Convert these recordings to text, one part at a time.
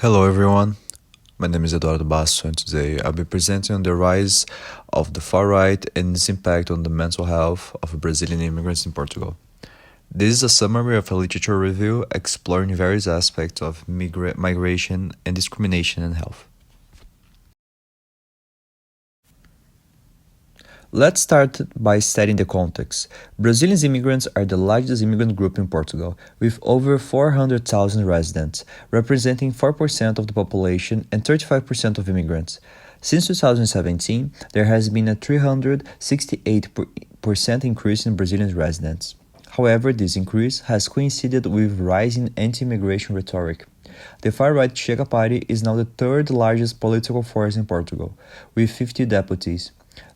Hello everyone, my name is Eduardo Basso and today I'll be presenting on the rise of the far right and its impact on the mental health of Brazilian immigrants in Portugal. This is a summary of a literature review exploring various aspects of migration and discrimination in health. Let's start by studying the context. Brazilian immigrants are the largest immigrant group in Portugal, with over 400,000 residents, representing 4% of the population and 35% of immigrants. Since 2017, there has been a 368% increase in Brazilian residents. However, this increase has coincided with rising anti-immigration rhetoric. The far-right Chega party is now the third largest political force in Portugal, with 50 deputies.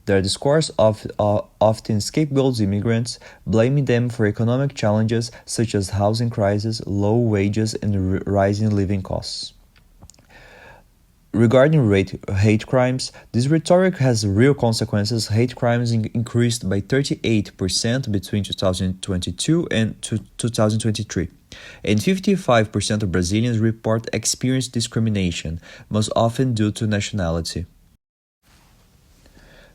Their discourse often scapegoats immigrants, blaming them for economic challenges such as housing crisis, low wages, and rising living costs. Regarding hate crimes, this rhetoric has real consequences. Hate crimes increased by 38% between 2022 and 2023, and 55% of Brazilians report experienced discrimination, most often due to nationality.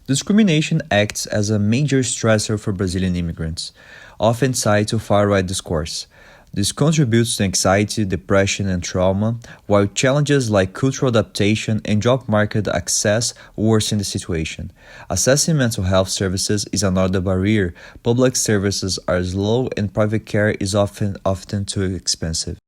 Discrimination acts as a major stressor for Brazilian immigrants, often tied to far-right discourse. This contributes to anxiety, depression, and trauma, while challenges like cultural adaptation and job market access worsen the situation. Accessing mental health services is another barrier. Public services are slow and private care is often too expensive.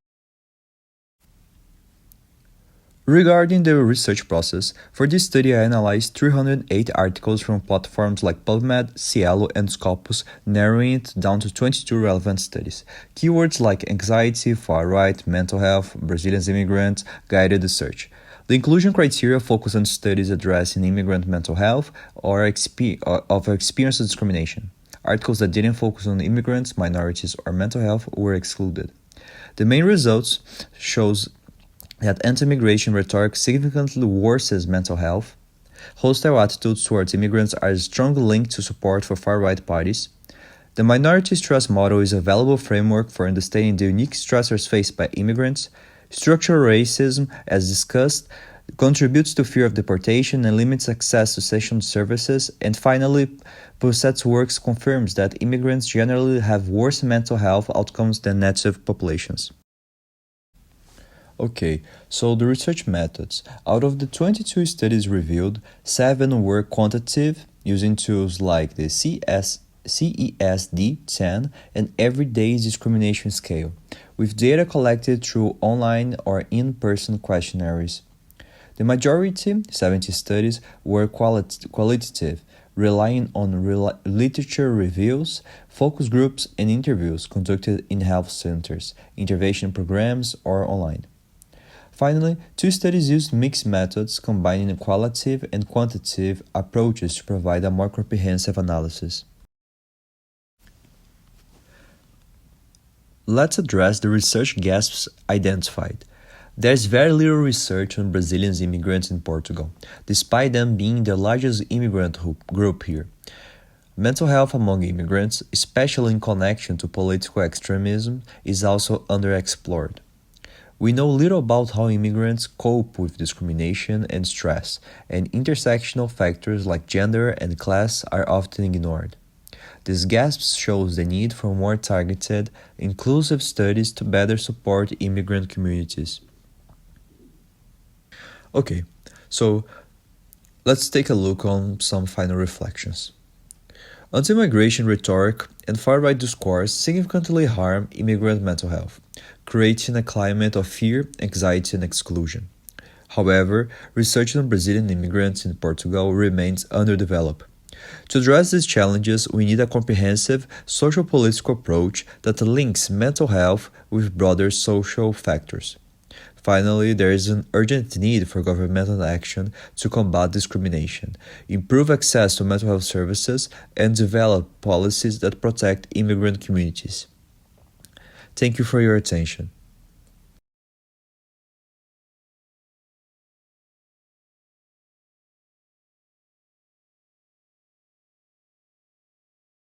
Regarding the research process, for this study I analyzed 308 articles from platforms like PubMed, Cielo, and Scopus, narrowing it down to 22 relevant studies. Keywords like anxiety, far-right, mental health, Brazilian immigrants guided the search. The inclusion criteria focus on studies addressing immigrant mental health or experienced discrimination. Articles that didn't focus on immigrants, minorities, or mental health were excluded. The main results shows that anti-immigration rhetoric significantly worsens mental health. Hostile attitudes towards immigrants are a strong link to support for far-right parties. The minority stress model is a valuable framework for understanding the unique stressors faced by immigrants. Structural racism, as discussed, contributes to fear of deportation and limits access to social services. And finally, Pusset's works confirms that immigrants generally have worse mental health outcomes than native populations. Okay, so the research methods. Out of the 22 studies reviewed, 7 were quantitative, using tools like the CESD-10 and Everyday Discrimination Scale, with data collected through online or in-person questionnaires. The majority, 70 studies, were qualitative, relying on literature reviews, focus groups, and interviews conducted in health centers, intervention programs, or online. Finally, 2 studies used mixed methods, combining qualitative and quantitative approaches to provide a more comprehensive analysis. Let's address the research gaps identified. There's very little research on Brazilian immigrants in Portugal, despite them being the largest immigrant group here. Mental health among immigrants, especially in connection to political extremism, is also underexplored. We know little about how immigrants cope with discrimination and stress, and intersectional factors like gender and class are often ignored. This gap shows the need for more targeted, inclusive studies to better support immigrant communities. Okay, so let's take a look on some final reflections. Anti-immigration rhetoric and far-right discourse significantly harm immigrant mental health, creating a climate of fear, anxiety, and exclusion. However, research on Brazilian immigrants in Portugal remains underdeveloped. To address these challenges, we need a comprehensive social-political approach that links mental health with broader social factors. Finally, there is an urgent need for governmental action to combat discrimination, improve access to mental health services, and develop policies that protect immigrant communities. Thank you for your attention.